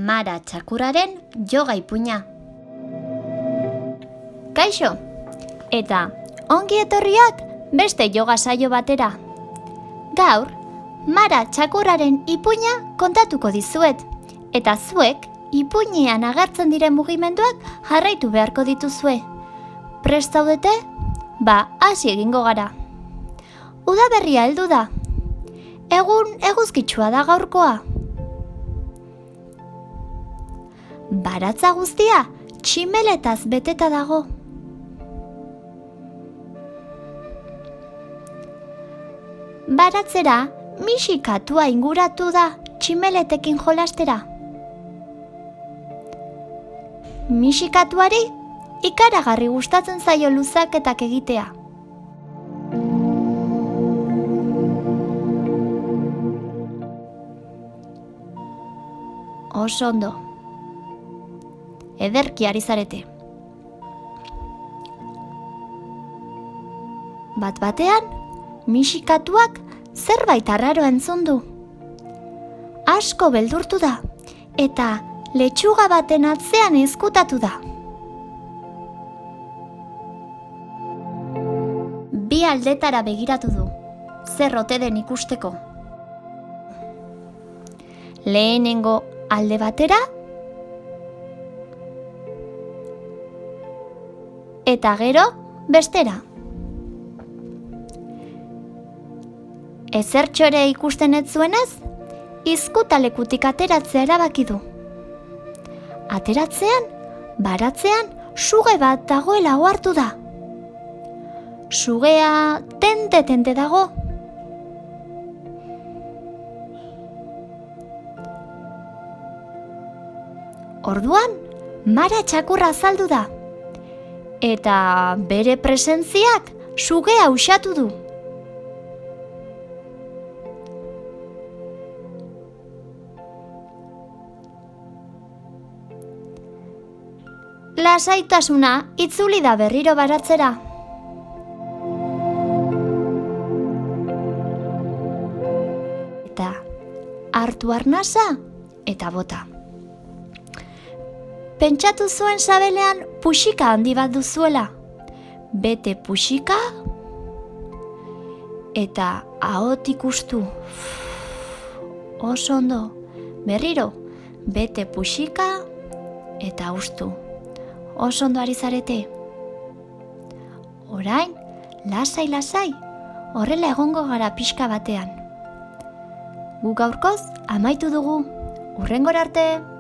Mara txakurraren yoga ipuina. Kaixo, eta ongi etorriak beste yoga saio batera. Gaur, Mara txakurraren ipuina kontatuko dizuet, eta zuek ipuinean agertzen diren mugimenduak jarraitu beharko dituzue. Prest zaudete? Hasi egingo gara. Udaberria heldu da. Egun eguzkitsua da gaurkoa. Baratza guztia tximeletaz beteta dago. Baratzera misikatua inguratu da tximeletekin jolastera. Misikatuari ikaragarri gustatzen zaio luzaketak egitea. Oso ondo. Ederki ari zarete. Bat-batean, misikatuak zerbait arraro entzun du. Asko beldurtu da, eta letxuga baten atzean ezkutatu da. Bi aldetara begiratu du, zer ote den ikusteko. Lehenengo alde batera, eta gero bestera. Ezertxo ere ikusten ez zuenez, izkutalekutik ateratzea erabaki du. Ateratzean, baratzean, suge bat dagoela ohartu da. Sugea tente dago. Orduan, Mara txakurra azaldu da. Eta bere presentziak sugea uxatu du. Lasaitasuna itzuli da berriro baratzera. Eta hartu arnasa eta bota. Pentsatu zuen sabelean puxika handi bat duzuela. Bete puxika eta ahotik ustu. Oso ondo. Berriro, bete puxika eta ustu. Oso ondo ari zarete. Orain, lasai, horrela egongo gara pixka batean. Gu gaurkoz amaitu dugu. Hurrengora arte!